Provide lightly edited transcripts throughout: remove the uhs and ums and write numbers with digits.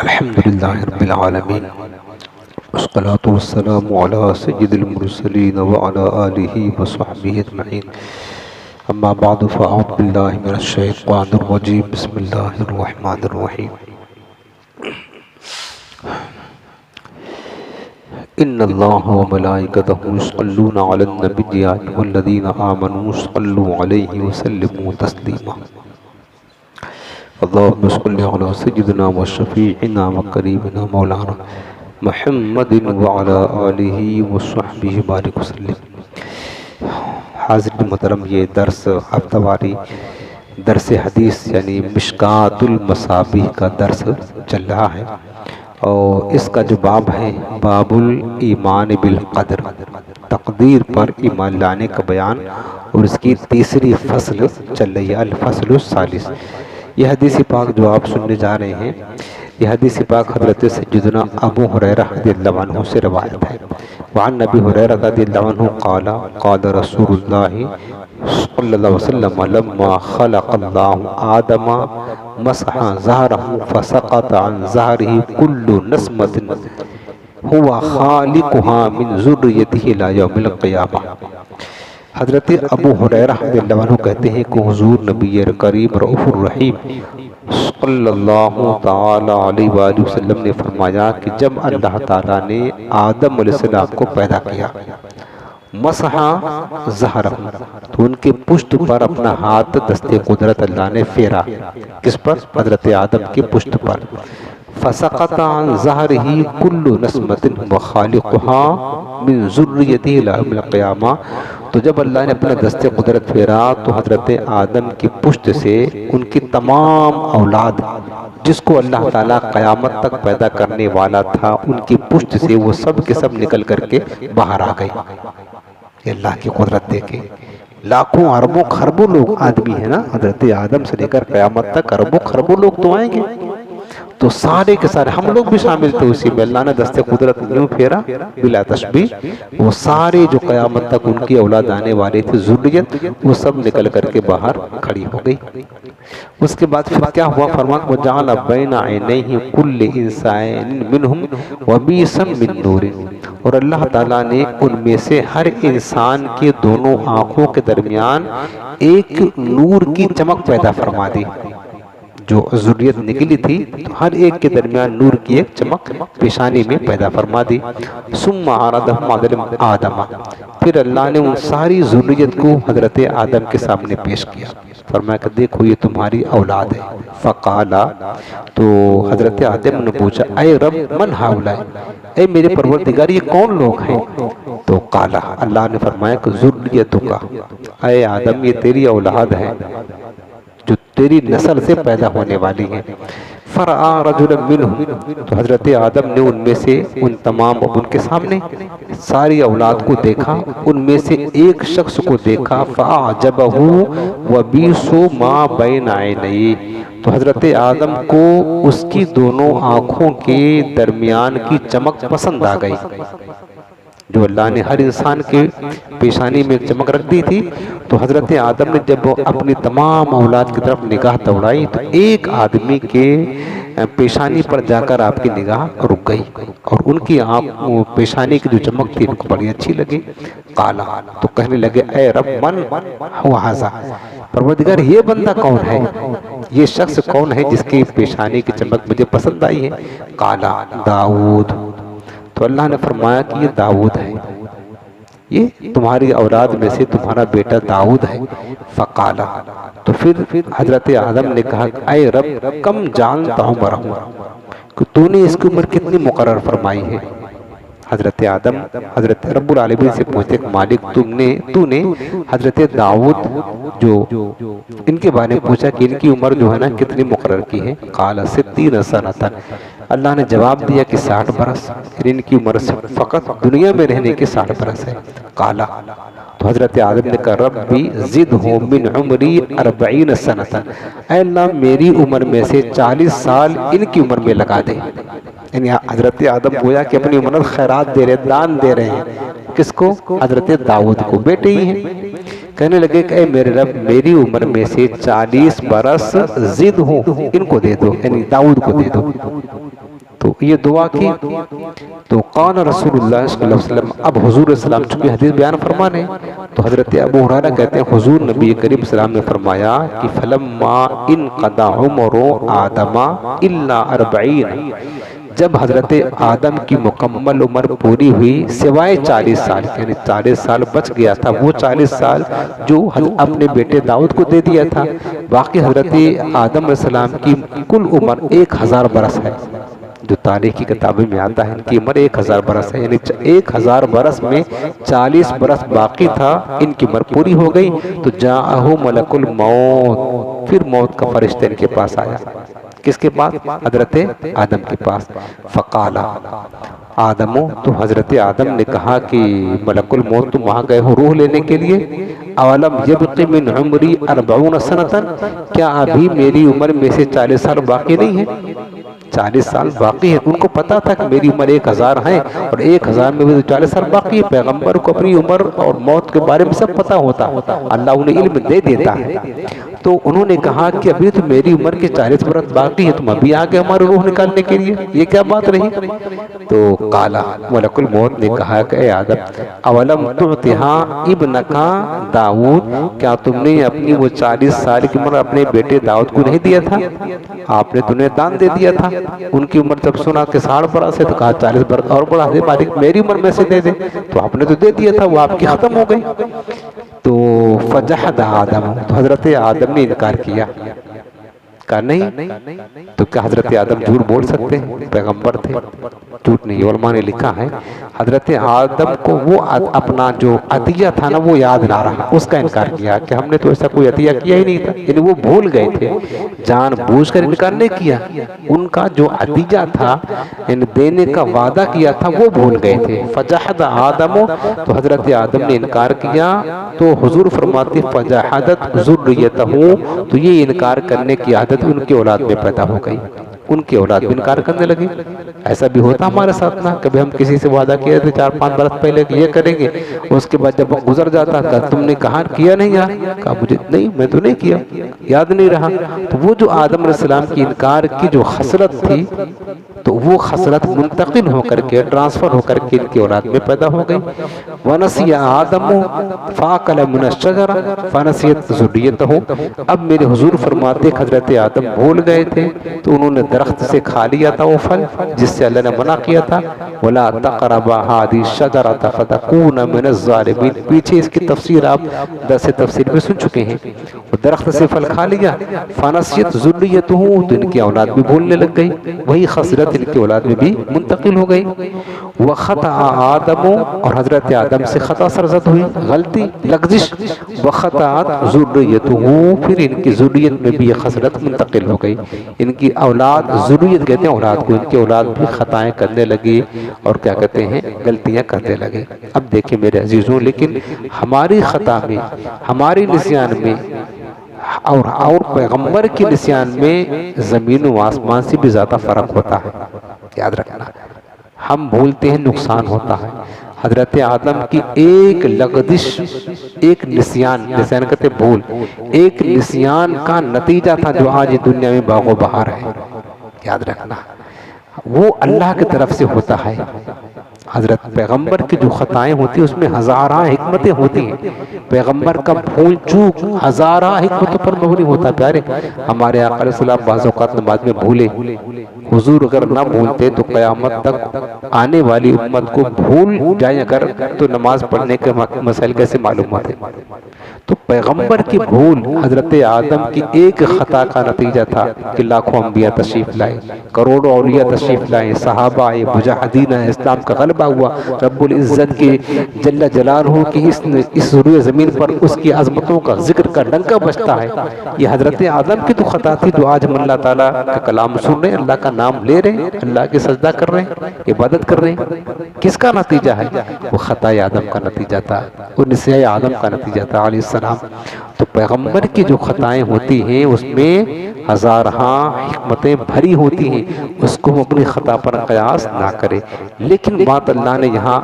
الحمد لله رب العالمين والصلاة والسلام على سيد المرسلين وعلى آله وصحبه أجمعين. أما بعد فأعوذ بالله من الشيطان الرجيم. بسم الله الرحمن الرحيم. إن الله وملائكته يصلون على النبي يا أيها الذين آمنوا صلوا عليه وسلموا تسليما. اللهم صل على سيدنا وشفيعنا وقريبنا مولانا محمد وعلى آلہ وصحبہ بارک وسلم. حاضرین محترم، یہ درس ہفتہ واری درس حدیث یعنی مشکات المصابیح کا درس چل رہا ہے، اور اس کا جو باب ہے باب الایمان بالقدر، تقدیر پر ایمان لانے کا بیان، اور اس کی تیسری فصل چل رہی ہے الفصل الثالث. یہ حدیث پاک جو آپ سننے جا رہے ہیں، یہ حدیث پاک حضرت سیدنا ابو ہریرہ رضی اللہ عنہ سے روایت ہے. وعن نبی ہریرہ رضی اللہ عنہ قال قال رسول اللہ صلی اللہ علیہ وسلم لما خلق اللہ آدم مسح ظہرہ فسقط عن ظہرہ کل نسمۃ هو خالقها من ذریتہ الى یوم القیامہ. حضرت ابو ہریرہ رضی اللہ عنہ کہتے ہیں کہ حضور نبی کریم رؤوف الرحیم صلی اللہ تعالی علیہ وآلہ وسلم نے فرمایا کہ جب اللہ تعالیٰ نے آدم علیہ السلام کو پیدا کیا، مسح ظہرہ، تو ان کے پشت پر اپنا ہاتھ دست قدرت اللہ نے پھیرا. کس پر؟ حضرت آدم کے پشت پر. فسقط عن ظہرہ کل نسمۃ وخالقها من ذریتہ الی یوم القیامہ. تو جب اللہ نے اپنا دست قدرت پھیرا تو حضرت آدم کی پشت سے ان کی تمام اولاد، جس کو اللہ تعالیٰ قیامت تک پیدا کرنے والا تھا، ان کی پشت سے وہ سب کے سب نکل کر کے باہر آ گئے. یہ اللہ کی قدرت دیکھیں، لاکھوں اربوں خربوں لوگ آدمی ہیں نا، حضرت آدم سے لے کر قیامت تک اربوں خربوں لوگ تو آئیں گے، تو سارے کے سارے ہم لوگ بھی شامل تھے اسی میں. اللہ نے دست قدرت یوں پھیرا بلا تشبیہ، وہ سارے جو قیامت تک ان کی اولاد آنے والے تھے ذریت، وہ سب نکل کر کے باہر کھڑی ہو گئی. اس کے بعد پھر کیا ہوا؟ فرمایا وَجَعَلَ بَيْنَ عَيْنَيْهِ كُلِّ إِنسَانٍ مِّنْهُمْ وَبِيسًا مِّن نُّورٍ. اور اللہ تعالیٰ نے ان میں سے ہر انسان کے دونوں آنکھوں کے درمیان ایک نور کی چمک پیدا فرما دی. جو ذریت نکلی تھی تو ہر ایک کے درمیان نور کی ایک چمک پیشانی میں پیدا فرما دی. ثم عرضهم على آدم، پھر اللہ نے ان ساری ذریت کو حضرت آدم کے سامنے پیش کیا. فرمایا کہ دیکھو یہ تمہاری اولاد ہے. فقالا، تو حضرت آدم نے پوچھا اے رب من ہؤلاء، اے میرے پروردگار یہ کون لوگ ہیں؟ تو قالا، اللہ نے فرمایا کہ ذریتک، اے آدم یہ تیری اولاد ہے جو تیری نسل سے پیدا ہونے والی ہیں. فرآ رجلا منہم، تو حضرت آدم نے ان میں سے ان تمام ان کے سامنے ساری اولاد کو دیکھا، ان میں سے ایک شخص کو دیکھا. فاعجبہ وبیس ما بین عینیہ، تو حضرت آدم کو اس کی دونوں آنکھوں کے درمیان کی چمک پسند آ گئی. جو اللہ نے ہر انسان کے پیشانی میں چمک رکھ دی تھی، تو حضرت آدم نے جب وہ اپنی تمام اولاد کی طرف نگاہ دوڑائی تو ایک آدمی کے پیشانی پر جا کر آپ کی نگاہ رک گئی، اور ان کی پیشانی کی جو چمک تھی ان کو بڑی اچھی لگی. قالا، تو کہنے لگے اے رب من هو هذا، پروردگار یہ بندہ کون ہے، یہ شخص کون ہے جس کی پیشانی کی چمک مجھے پسند آئی ہے؟ قالا داؤد، تو اللہ نے فرمایا کہ یہ داؤد ہے، یہ تمہاری اولاد میں سے تمہارا بیٹا داؤد ہے. فقالا، تو پھر حضرت آدم نے کہا اے رب کم جانتا ہوں برہوں، کہ تو نے اس کی عمر کتنی مقرر فرمائی ہے؟ حضرت آدم حضرت رب العالمین سے پوچھتے کہ مالک تو نے حضرت داؤد جو ان کے بارے میں پوچھا کہ ان کی عمر جو ہے نا کتنی مقرر کی ہے؟ قال 60 سنۃ، اللہ نے جواب دیا کہ 60 برس، پھر ان کی عمر فقط دنیا میں رہنے کے 60 برس ہے. قالا، تو حضرت آدم نے کہا ربی زدہ من عمری 40 سنۃ، اے اللہ میری عمر میں سے 40 سال ان کی عمر میں لگا دے. یعنی حضرت آدم گویا کہ اپنی عمر خیرات دے رہے، دان دے رہے ہیں. کس کو؟ حضرت داؤد کو، بیٹے ہی ہیں. کہنے لگے کہ اے میرے رب میری عمر میں سے 40 برس زد ہو، ان کو دے دو، یعنی داؤد کو دے دو۔ تو یہ دعا کی تو قال رسول اللہ صلی اللہ علیہ وسلم، اب حضور السلام چونکہ حدیث بیان فرمانے، تو حضرت ابو ہریرہ کہتے ہیں حضور نبی کریم صلی اللہ علیہ وسلم نے فرمایا کہ فلما انقضى عمر آدم الا 40، جب حضرت آدم کی مکمل عمر پوری ہوئی سوائے 40 سال، یعنی 40 سال بچ گیا تھا، وہ 40 سال جو اپنے بیٹے داؤد کو دے دیا تھا، باقی حضرت آدم علیہ السلام کی کل عمر 1000 برس ہے، جو تاریخ کی کتابیں میں آتا ہے ان کی عمر 1000 برس ہے، یعنی 1000 برس میں 40 برس باقی تھا، ان کی عمر پوری ہو گئی تو جاءہ ملک الموت، پھر موت کا فرشتہ ان کے پاس آیا، کس کے پاس؟ حضرت آدم کے پاس۔ فقال آدمو، تو حضرت آدم نے کہا کہ ملک الموت تم وہاں گئے ہو روح لینے کے لیے، اولم یبقی من عمری 40 سنۃ، کیا ابھی میری عمر میں سے 40 سال باقی نہیں ہے؟ 40 سال باقی ہے، ان کو پتا تھا کہ میری عمر 1000 ہے اور 1000 میں بھی 40 سال باقی ہے، پیغمبر کو اپنی عمر اور موت کے بارے میں سب پتا ہوتا، اللہ انہیں علم دے دیتا ہے، تو انہوں نے کہا کہ ابھی تو میری عمر کے 40 برس باقی ہے، تم ابھی آگے ہماری روح نکالنے کے لیے، یہ کیا بات رہی؟ تو قال ملک الموت نے کہا کہ اے آدم اولم تعطیہا ابنکا داؤد، کیا تم نے اپنی وہ 40 سال کی عمر اپنے بیٹے داؤد کو نہیں دیا تھا؟ آپ نے تمہیں دان دے دیا تھا، ان کی عمر جب سنا کہ 60 برس ہے تو کہا 40 برس اور بڑھا دے مالک، میری عمر میں سے دے دے، تو آپ نے تو دے دیا تھا، وہ آپ کی ختم ہو گئی۔ تو فجحد آدم، تو حضرت آدم نے انکار کیا، کہا نہیں، تو کیا حضرت آدم جھوٹ بول سکتے ہیں؟ پیغمبر تھے، جھوٹ نہیں، علماء نے لکھا ہے حضرت آدم کو وہ اپنا جو عطیہ تھا نا وہ یاد نہ رہا، اس کا انکار کیا کہ ہم نے تو ایسا کوئی عطیہ کیا ہی نہیں تھا، یعنی وہ بھول گئے تھے، جان بوجھ کر انکار نہیں کیا، ان کا جو عطیہ تھا یعنی دینے کا وعدہ کیا تھا وہ بھول گئے تھے۔ فجحد آدم، تو حضرت آدم نے انکار کیا، تو حضور فرماتے فجحدت ذریتہ، تو یہ انکار کرنے کی عادت ان کی اولاد میں پیدا ہو گئی، ان کی اولاد بھی انکار کرنے لگی۔ ایسا بھی ہوتا ہمارے ساتھ نا، کبھی ہم کسی سے وعدہ کیا تھے 4-5 برس پہلے کہ یہ کریں گے، اس کے بعد جب وقت گزر جاتا تھا تم نے کہا کیا نہیں یار، کہا مجھے نہیں، میں تو نہیں کیا، یاد نہیں رہا، تو وہ جو آدم علیہ السلام کی انکار کی جو خصلت تھی تو وہ خصلت منتقل ہو کر کے ٹرانسفر ہو کر کے ان کی اولاد میں پیدا ہو گئی۔ وَنَسِيَ آدَمُ فَأَكَلَ مِنَ الشَّجَرَةِ فَنَسِيَتْ ذُرِّيَّتَهُ، اب میرے حضور فرماتے حضرت آدم بھول گئے تھے تو انہوں نے درخت سے کھا لیا تھا وہ پھل جس سے اللہ نے منع کیا تھا، وَلَا تَقْرَبَا هَٰذِهِ الشَّجَرَةَ فَتَكُونَ مِنَ الظَّالِمِينَ، پیچھے اس کی تفسیر آپ درس تفسیر میں سن چکے ہیں، وہ درخت سے پھل کھا لیا، فَنَسِيَتْ ذُرِّيَّتُهُ، تو ان کی اولاد بھی بھولنے لگ گئی، وہی خصلت ان کی اولاد میں بھی منتقل ہو گئی۔ وَخَطَأَ آدَمُ، اور حضرت آدم سے خطا سرزد ہوئی، غلطی لغزش، وَخَطَأَتْ ذُرِّيَّتُهُ، پھر ان کی ذریت میں بھی یہ خصلت منتقل ہو گئی، ان کی اولاد، ذریت کہتے ہیں اولاد کو، ان کی اولاد بھی خطائیں کرنے لگی اور کیا کہتے ہیں غلطیاں کرنے لگے۔ اب دیکھیں میرے عزیزوں، لیکن ہماری خطا میں، ہماری نسیان میں اور پیغمبر کی نسیان میں زمین و آسمان سے بھی زیادہ فرق ہوتا ہے، یاد رکھنا، ہم بھولتے ہیں نقصان ہوتا ہے، حضرت آدم کی ایک لغزش، ایک نسیان کہتے بھول، ایک نسیان کا نتیجہ تھا جو آج دنیا میں باغ و بہار ہے، یاد رکھنا، وہ اللہ کی طرف سے ہوتا ہے۔ حضرت پیغمبر کی جو خطائیں ہوتی ہیں اس میں ہزارہ حکمتیں ہوتی ہیں، پیغمبر کا بھول چوک ہزارہ حکمتوں پر مبنی ہوتا ہے۔ پیارے ہمارے آقا علیہ السلام بعض اوقات نماز میں بھولے، حضور اگر نہ بھولتے تو قیامت تک آنے والی امت کو بھول جائیں اگر تو نماز پڑھنے کے مسائل کیسے معلوم ہوتے۔ تو پیغمبر کی بھول حضرت آدم کی ایک خطا کا نتیجہ تھا کہ لاکھوں انبیاء تشریف لائے، کروڑوں اولیاء تشریف لائے، صحابہ آئے، مجاہدین آئے، اسلام کا غلبہ ہوا، رب العزت کے جل جلالہ کی اس روئے زمین پر اس کی عظمتوں کا ذکر کا ڈنکا بجتا ہے۔ یہ حضرت آدم کی تو خطا تھی جو آج ہم اللہ تعالیٰ کا کلام سن رہے ہیں، اللہ کا نام لے رہے ہیں، اللہ کے سجدہ کر رہے ہیں، عبادت کر رہے ہیں، کس کا نتیجہ ہے؟ وہ خطا آدم کا نتیجہ تھا، وہ نسیان آدم کا نتیجہ تھا علیہ السلام. تو پیغمبر کی جو خطائیں ہوتی ہیں اس میں ہزارہ حکمتیں بھری ہوتی ہیں، اس کو ہم اپنی خطا پر قیاس نہ کرے. لیکن بات اللہ نے یہاں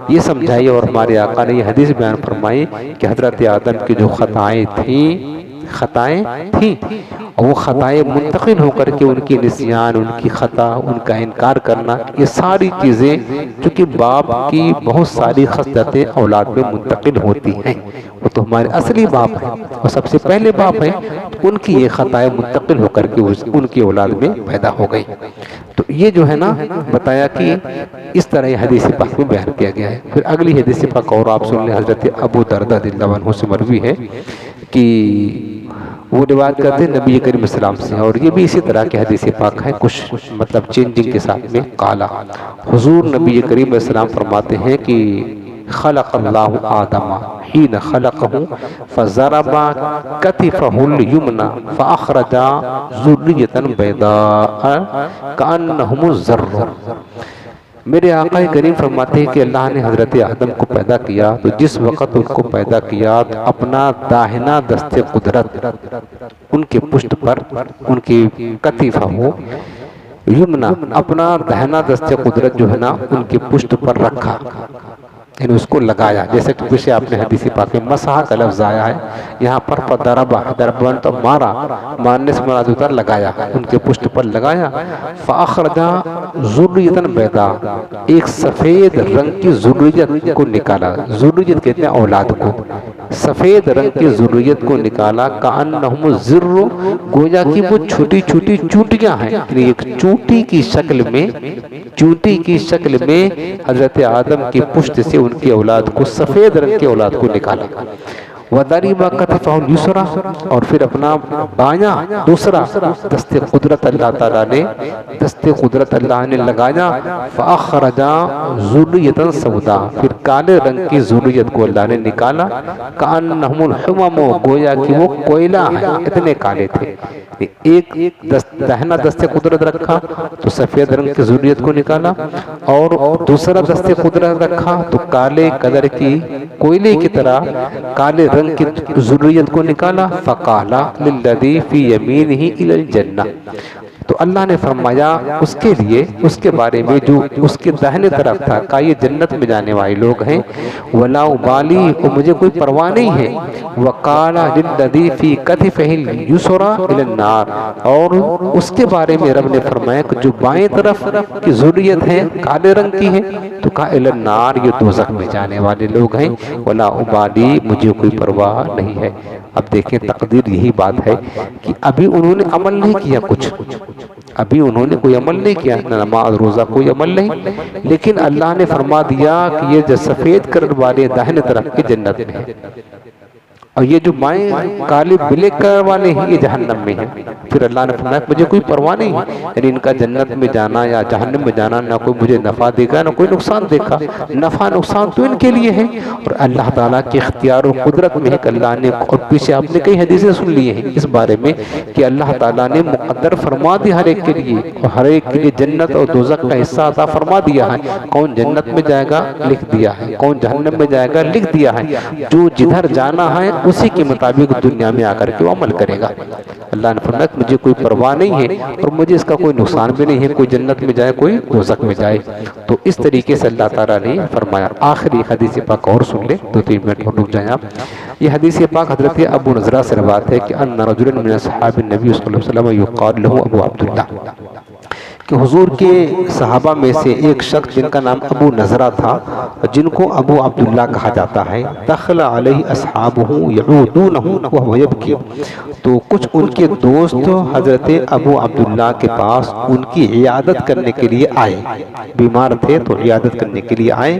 یہ سمجھائی اور ہمارے آقا نے یہ حدیث بیان فرمائی کہ حضرت آدم کی جو خطائیں تھیں اور وہ خطائیں منتقل ہو کر کے ان کی نسیان، ان کی خطا، ان کا انکار کرنا، یہ ساری چیزیں چونکہ باپ کی بہت ساری خصلتیں اولاد میں منتقل ہوتی ہیں، وہ تو ہمارے اصلی باپ ہیں اور سب سے پہلے باپ ہیں، ان کی یہ خطائیں منتقل ہو کر کے ان کی اولاد میں پیدا ہو گئی. تو یہ جو ہے نا بتایا کہ اس طرح یہ حدیث پاک میں بیان کیا گیا ہے. پھر اگلی حدیث پاک اور آپ سن لیں، حضرت ابو دردہ رضی اللہ عنہ سے مروی ہے کہ وہ روایت کرتے ہیں نبی کریم صلی اللہ علیہ وسلم سے، اور یہ بھی اسی طرح کے حدیث پاک ہے، کچھ مطلب چینجنگ کے ساتھ میں. قالا، حضور نبی کریم علیہ السلام فرماتے ہیں کہ خلق اللہ آدم حین خلقہ فضرب کتفہ الیمنی فاخرج ذریۃ بیضاء کأنہم الذر. میرے آقا کریم فرماتے ہیں کہ اللہ نے حضرت آدم کو پیدا کیا تو جس وقت ان کو پیدا کیا تو اپنا داہنا دست قدرت ان کے پشت پر، ان کی کتفہ ہو یمنا، اپنا داہنا دست قدرت جو ہے نا ان کے پشت پر رکھا، یعنی اس کو لگایا. جیسے کہ پیچھے آپ نے حدیث پاک میں مسح کا لفظ آیا ہے، یہاں پر ضربا تو مارا، مارنے سے مراد ہوتا ہے لگایا، ان کے پشت پر لگایا. فاخرجا ذریۃ بیضاء، ایک سفید رنگ کی ذریت کو نکالا. ذریت کہتے ہیں اولاد کو، سفید رنگ کی ذریت کو نکالا. کأنہم الذر، گویا کہ وہ چھوٹی چھوٹی چونٹیاں ہیں، یعنی ایک چونٹی کی شکل میں حضرت آدم کی پشت سے ان کی اولاد کو، سفید رنگ کی اولاد کو نکالا. وَضَرِبَ كَتِفَهُ الْيُسْرَى، اور پھر اپنا بایاں دوسرا دست قدرت اللہ نے لگایا. فَأَخْرَجَ ذُرِّيَّةً سَوْدَاءَ، پھر کالے رنگ کی ذریت کو اللہ نے نکالا. كَأَنَّهُمُ الْحُمَمُ، گویا کہ وہ کوئلہ ہیں، اتنے کالے تھے. ایک دہنا دست قدرت رکھا تو سفید رنگ کی ذریت کو نکالا، اور دوسرا دست قدرت رکھا تو کالے کلر کی کوئلے کی طرح کالے رنگ کی ذریت کو نکالا. فقال للذی فی یمینہ الی الجنہ، تو اللہ نے فرمایا اس کے لیے، اس کے بارے میں جو اس کے داہنے طرف تھا، کہا یہ جنت میں جانے والے لوگ ہیں. ولا ابالی، اور مجھے کوئی پرواہ نہیں ہے. وقال للذی فی کتفہ الیسریٰ الی النار، اور اس کے بارے میں رب نے فرمایا کہ جو بائیں طرف کی ذریت ہے کالے رنگ کی ہے تو کہا الی النار، یہ دوزخ میں جانے والے لوگ ہیں. ولا ابالی، مجھے کوئی پرواہ نہیں ہے. اب دیکھیں تقدیر یہی بات ہے کہ ابھی انہوں نے عمل نہیں کیا، ابھی انہوں نے کوئی عمل نہیں کیا، نماز روزہ کوئی عمل نہیں، لیکن اللہ نے فرما دیا کہ یہ جو سفید کلر والے داہنے طرف کی جنت میں ہے، اور یہ جو بائیں کالے بلیک کلر والے ہیں یہ جہنم میں ہیں. پھر اللہ نے فرمایا مجھے کوئی پرواہ نہیں، یعنی ان کا جنت میں جانا یا جہنم میں جانا نہ کوئی مجھے نفع دے گا نہ کوئی نقصان دے گا، نفع نقصان تو ان کے لیے ہے اور اللہ تعالیٰ کے اختیار و قدرت میں ہے کہ اللہ نے، اور پیچھے آپ نے کئی حدیثیں سن لی ہیں اس بارے میں کہ اللہ تعالیٰ نے مقدر فرما دیا ہر ایک کے لیے، اور ہر ایک کے لیے جنت اور دوزخ کا حصہ عطا فرما دیا ہے. کون جنت میں جائے گا لکھ دیا ہے، کون جہنم میں جائے گا لکھ دیا ہے. جو جدھر جانا ہے اسی کے مطابق دنیا میں آ کر کے وہ عمل کرے گا. اللہ نے فرمایا مجھے کوئی پرواہ نہیں ہے اور مجھے اس کا کوئی نقصان بھی نہیں ہے، کوئی جنت میں جائے کوئی دوزخ میں جائے. تو اس طریقے سے اللہ تعالیٰ نے فرمایا. آخری حدیث پاک اور سن لے، 2-3 منٹ اور رک جائیں آپ. یہ حدیث پاک حضرت ابو نضرہ سے روایت ہے کہ ان رجلا من اصحاب النبی صلی اللہ علیہ وسلم یقال له ابو عبداللہ، کہ حضور کے صحابہ میں سے ایک شخص جن کا نام ابو نضرہ تھا، جن کو ابو عبداللہ کہا جاتا ہے. دخل علیہ اصحابہ یعودونہ وہو یبکی، تو کچھ ان کے دوست حضرت ابو عبداللہ کے پاس ان کی عیادت کرنے کے لیے آئے، بیمار تھے تو عیادت کرنے کے لیے آئے.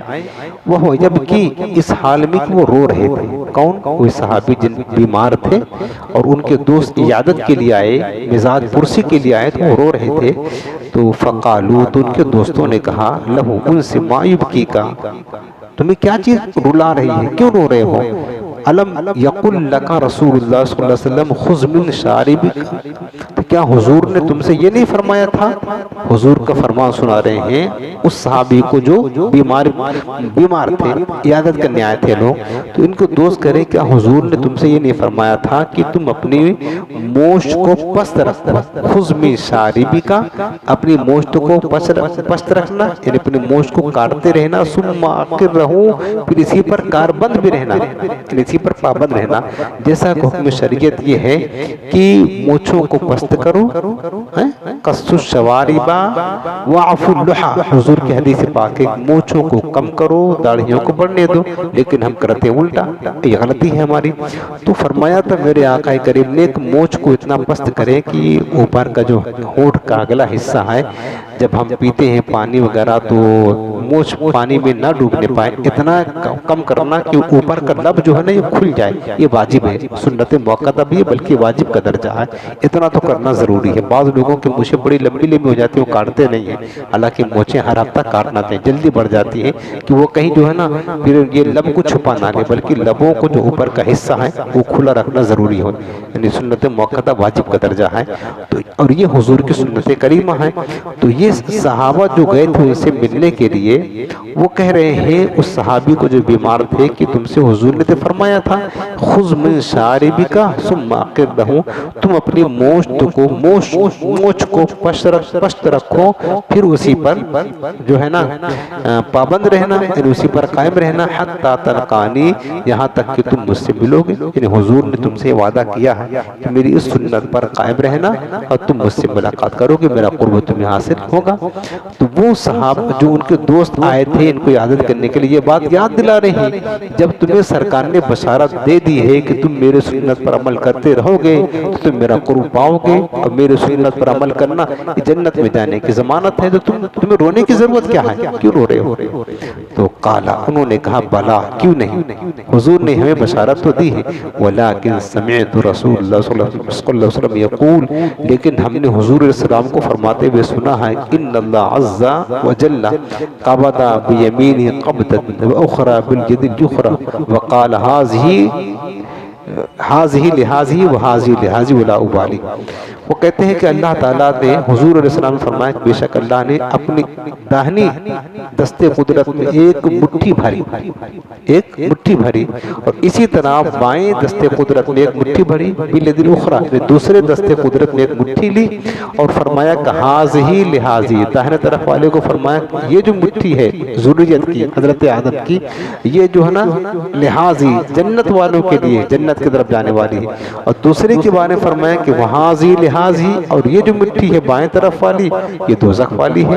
وہو یبکی، اس حال میں کہ وہ رو رہے تھے. کون؟ کوئی صحابی جن بیمار تھے اور ان کے دوست عیادت کے لیے آئے، مزاج پرسی کے لیے آئے تو وہ رو رہے تھے. تو فقالو، تو ان کے دوستوں نے کہا لہو، ان سے ما یبکی کا، تمہیں کیا چیز رلا رہی ہے، کیوں رو رہے ہو؟ الم یقل لک رسول اللہ صلی اللہ علیہ وسلم خذ من شاربک، تو کیا حضور نے تم سے یہ نہیں فرمایا تھا؟ حضور کا فرمان سنا رہے ہیں اس صحابی کو جو بیمار تھے، عیادت کرنے آئے تھے لوگ، تو ان کو دوست کرے کیا حضور نے تم سے یہ نہیں فرمایا تھا کہ تم اپنی مونچھ کو پست رکھو؟ خذ من شاربک، اپنی مونچھ کو پست رکھنا یعنی اپنی مونچھ کو کاٹتے رہنا، ثم اقر رہو، پھر اسی پر کاربند بھی رہنا، اسی پر پابند رہنا۔ جیسا کہ حکم شریعت یہ ہے کہ مونچھوں کو پست کرو، قص الشوارب وعفو اللحى، حضور کی حدیث پاک ہے مونچھوں کو کم کرو، داڑھیوں کو بڑھنے دو، لیکن ہم کرتے الٹا، یہ غلطی ہے ہماری۔ تو فرمایا تھا میرے آقا کریم نے کہ مونچھ کو اتنا پست کرے کہ اوپر کا جو ہونٹ کا اگلا حصہ ہے، جب ہم پیتے ہیں پانی وغیرہ تو مونچھ پانی میں نہ ڈوبنے پائے، اتنا کم کرنا کہ اوپر کا لب جو ہے نا یہ کھل جائے۔ یہ واجب ہے، سنت موقعہ بھی ہے بلکہ واجب کا درجہ ہے، اتنا تو کرنا ضروری ہے۔ بعض لوگوں کی مونچھیں بڑی لمبی لمبی ہو جاتی ہیں، وہ کاٹتے نہیں ہیں، حالانکہ مونچھیں ہر ہفتہ کاٹنا چاہیے، جلدی بڑھ جاتی ہیں کہ وہ کہیں جو ہے نا پھر یہ لب کو چھپا نہ لے، بلکہ لبوں کو جو اوپر کا حصہ ہے وہ کھلا رکھنا ضروری ہو، یعنی سنت موقعہ واجب کا درجہ ہے۔ تو اور یہ حضور کی سنت کریمہ ہے۔ تو یہ صحابہ جو گئے تھے ان سے ملنے کے لیے، وہ کہہ رہے ہیں اس صحابی کو جو بیمار تھے کہ تم سے حضور نے تو فرمایا تھا خذ من شاربک ثم اقر رہو، تم اپنی مونچھ کو پشت رکھو، پھر اسی پر جو ہے نا پابند رہنا، یعنی اسی پر قائم رہنا، حتی تلقانی، یہاں تک کہ تم مجھ سے ملو گے۔ یعنی حضور نے تم سے وعدہ کیا ہے کہ میری اس سنت پر قائم رہنا اور تم مجھ سے ملاقات کرو گے، میرا قرب تمہیں حاصل ہوگا۔ تو وہ صحابہ جو ان کے دوست آئے تھے ان کو عیادت کرنے کے لیے یہ بات یاد دلا رہے ہیں، جب تمہیں سرکار نے بشارت دے دی ہے کہ تم میرے سنت پر عمل کرتے رہو گے تو تم میرا قرب پاؤ گے، اور میرے سنت پر عمل کرنا جنت میں جانے کی ضمانت ہے، تو تمہیں رونے کی ضرورت کیا ہے، کیوں رو رہے ہو؟ تو قالا، انہوں نے کہا بلا، کیوں نہیں، حضور نے ہمیں بشارت تو دی ہے، ولیکن سمعت رسول اللہ صلی اللہ علیہ وسلم یقول، لیکن ہم نے حضور علیہ السلام کو فرماتے ہوئے سنا ہے ان اللہ عز وجل قبض بیمینہ قبضۃ واخری بالید الاخری وقال ہاذہ لہذہ وہذہ لہذہ ولا ابالی۔ وہ کہتے ہیں کہ اللہ تعالیٰ نے حضور علیہ السلام نے فرمایا کہ بے شک اللہ نے اپنی داہنی دست قدرت میں ایک مٹھی بھری، اور اسی طرح بائیں دست قدرت میں ایک مٹھی بھری، بالید الاخری، دوسرے دست قدرت میں ایک مٹھی لی، اور فرمایا کہ ہاذہ لہذہ، داہنے طرف والے کو فرمایا یہ جو مٹھی ہے ذریت کی، حضرت آدم کی، یہ جو ہے نا لہذہ جنت والوں کے لیے، جنت کی طرف جانے والی ہے، اور دوسرے کے بارے میں فرمایا کہ وہذہ لہذہ، اور یہ جو مٹھی ہے بائیں طرف والی یہ دوزخ والی ہے،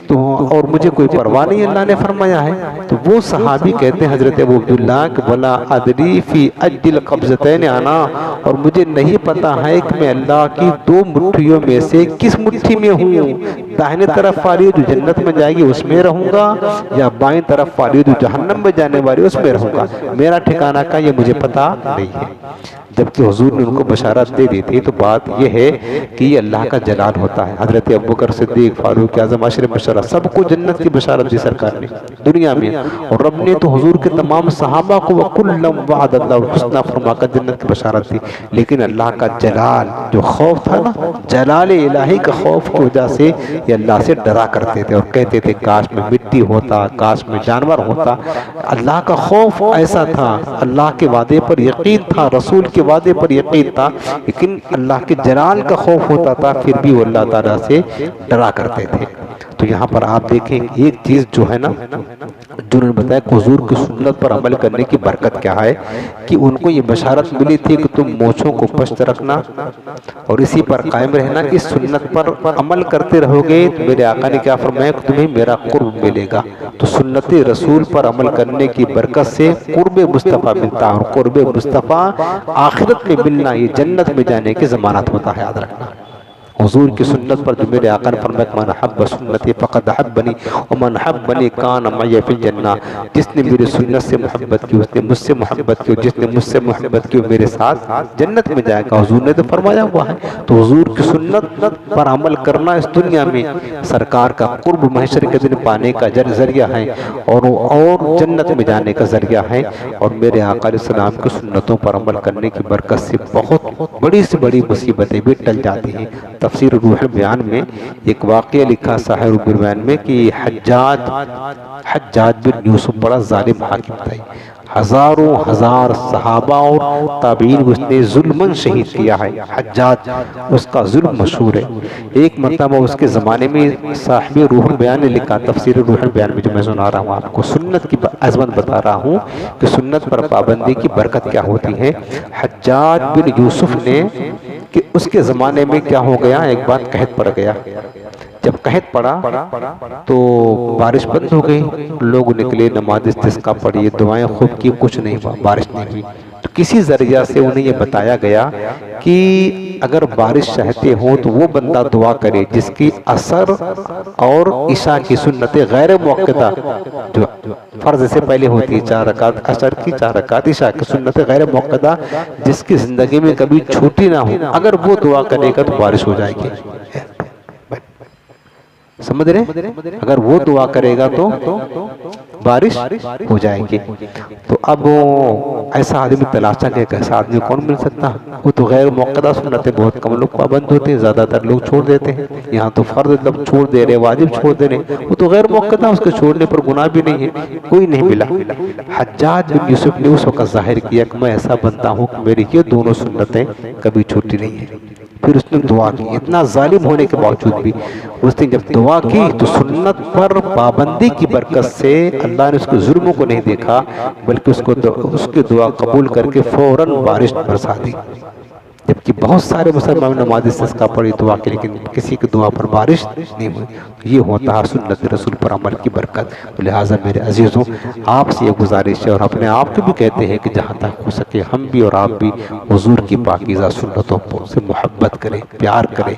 تو اور مجھے کوئی پرواہ نہیں اللہ نے فرمایا ہے۔ تو وہ صحابی کہتے ہیں حضرت ابو عبداللہ کہ ولا ادری فی اجل قبضتین انا، اور مجھے نہیں پتا ہے کہ میں اللہ کی دو مٹھیوں میں سے کس مٹھی میں ہوں، داہنے طرف والی جو جنت میں جائے گی اس میں رہوں گا، یا بائیں طرف والی جو جہنم میں جانے والی اس میں رہوں گا، میرا ٹھکانہ کا یہ مجھے پتا نہیں ہے۔ جبکہ حضور نے ان کو بشارت دے دی تھی، تو بات یہ ہے کہ یہ اللہ کا جلال ہوتا ہے۔ حضرت ابوبکر صدیق، فاروق اعظم، عشرہ مبشرہ، سب کو جنت کی بشارت دی سرکار نے دنیا میں، اور رب نے تو حضور کے تمام صحابہ کو وَكُلًّا وَعَدَ اللَّهُ الْحُسْنَىٰ فرما کر جنت کی بشارت دی، لیکن اللہ کا جلال جو خوف تھا نا، جلال الہی کا خوف کی وجہ سے یہ اللہ سے ڈرا کرتے تھے اور کہتے تھے کاش میں مٹی ہوتا، کاش میں جانور ہوتا۔ اللہ کا خوف ایسا تھا، اللہ کے وعدے پر یقین تھا، رسول کے وعدے پر یقین تھا، لیکن اللہ کے جلال کا خوف ہوتا تھا، پھر بھی وہ اللہ تعالیٰ سے ڈرا کرتے تھے۔ تو یہاں پر آپ دیکھیں ایک چیز جو ہے نا، جو انہوں نے بتایا کہ حضور کی سنت پر عمل کرنے کی برکت کیا ہے، کہ ان کو یہ بشارت ملی تھی کہ تم مونچھوں کو پشت رکھنا اور اسی پر قائم رہنا، اس سنت پر عمل کرتے رہو گے تو میرے آقا نے کیا فرمایا کہ تمہیں میرا قرب ملے گا۔ تو سنت رسول پر عمل کرنے کی برکت سے قرب مصطفیٰ ملتا ہے، اور قرب مصطفیٰ آخرت میں ملنا یہ جنت میں جانے کی ضمانت ہوتا ہے، یاد رکھنا۔ حضور کی سنت پر جو میرے آقا نے فرمایا من حب سنتی فقد حبنی ومن حبنی کان معی فی الجنہ، جس نے میری سنت سے محبت کی اس نے مجھ سے محبت کی، جس نے مجھ سے محبت کی میرے ساتھ جنت میں جائے گا۔ حضور نے تو فرمایا ہوا ہے، تو حضور کی سنت پر عمل کرنا اس دنیا میں سرکار کا قرب محشر کے دن پانے کا ذریعہ ہے اور جنت میں جانے کا ذریعہ ہے۔ اور میرے آقا علیہ السلام کی سنتوں پر عمل کرنے کی برکت سے بہت بڑی سے بڑی مصیبتیں بھی ٹل جاتی ہیں۔ تفسیر روح البیان میں ایک واقعہ لکھا صاحب روح البیان میں کہ حجاج بن یوسف بڑا ظالم حاکم تھا، ہزاروں ہزار صحابہ اور تابعین کو اس نے ظلماً شہید کیا ہے۔ حجاج اس کا ظلم مشہور ہے۔ ایک مرتبہ اس کے زمانے میں صاحب روح البیان نے لکھا، تفسیر روح البیان میں جو میں سنا رہا ہوں آپ کو، سنت کی عظمت بتا رہا ہوں کہ سنت پر پابندی کی برکت کیا ہوتی ہے۔ حجاج بن یوسف نے کہ اس کے زمانے میں کیا ہو گیا، ایک بات قحط پڑ گیا۔ جب قحط پڑا تو بارش بند ہو گئی، لوگ نکلے، نماز استسقاء پڑھی، دعائیں خوب کی، کچھ نہیں ہوا، بارش نہیں ہوئی۔ تو کسی ذریعہ سے انہیں یہ بتایا گیا کہ اگر بارش چاہتے ہوں تو وہ بندہ دعا کرے جس کی عصر اور عشاء کی سنتیں غیر موقتہ جو فرض سے پہلے ہوتی ہے، 4 رکعت عصر کی، 4 رکعت عشاء کی سنتیں غیر موقتہ جس کی زندگی میں کبھی چھوٹی نہ ہو، اگر وہ دعا کرے گا تو بارش ہو جائے گی۔ سمجھ رہے؟ اگر وہ دعا کرے گا تو بارش ہو جائے گی۔ تو اب ایسا آدمی تلاشا کہ ایسا آدمی کون مل سکتا؟ وہ تو غیر موقعہ سنتیں بہت کم لوگ پابند ہوتے ہیں، زیادہ تر لوگ چھوڑ دیتے ہیں۔ یہاں تو فرض جب چھوڑ دے رہے، واجب چھوڑ دے رہے، وہ تو غیر موقعہ، اس کے چھوڑنے پر گناہ بھی نہیں ہے، کوئی نہیں ملا۔ حجاج بن یوسف نے اس وقت ظاہر کیا کہ میں ایسا بنتا ہوں کہ میری یہ دونوں سنتیں کبھی چھوٹی نہیں ہیں۔ پھر اس نے دعا کی، اتنا ظالم ہونے کے باوجود بھی اس نے جب دعا کی تو سنت پر پابندی کی برکت سے اللہ نے اس کے ظلموں کو نہیں دیکھا، بلکہ اس کی دعا قبول کر کے فوراً بارش برسا دی۔ جبکہ بہت سارے مسلمان نماز استسقاء پڑھی دعا کی، لیکن کسی کی دعا پر بارش نہیں ہوئی۔ یہ ہوتا ہے سنت رسول پر عمل کی برکت۔ لہٰذا میرے عزیزوں، آپ سے یہ گزارش ہے اور اپنے آپ کو بھی کہتے ہیں کہ جہاں تک ہو سکے ہم بھی اور آپ بھی حضور کی پاکیزہ سنتوں سے محبت کریں، پیار کریں،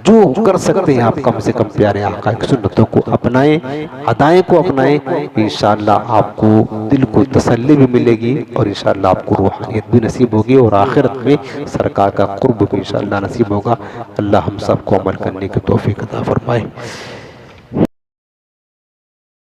جو کر سکتے ہیں آپ کم سے کم پیارے آقا کی سنتوں کو اپنائیں، ادائیں کو اپنائیں۔ انشاءاللہ آپ کو دل کو تسلی بھی ملے گی اور انشاءاللہ آپ کو روحانیت بھی نصیب ہوگی اور آخرت میں سرکار کا قرب بھی انشاءاللہ نصیب ہوگا۔ اللہ ہم سب کو عمل کرنے کی توفیق عطا فرمائے۔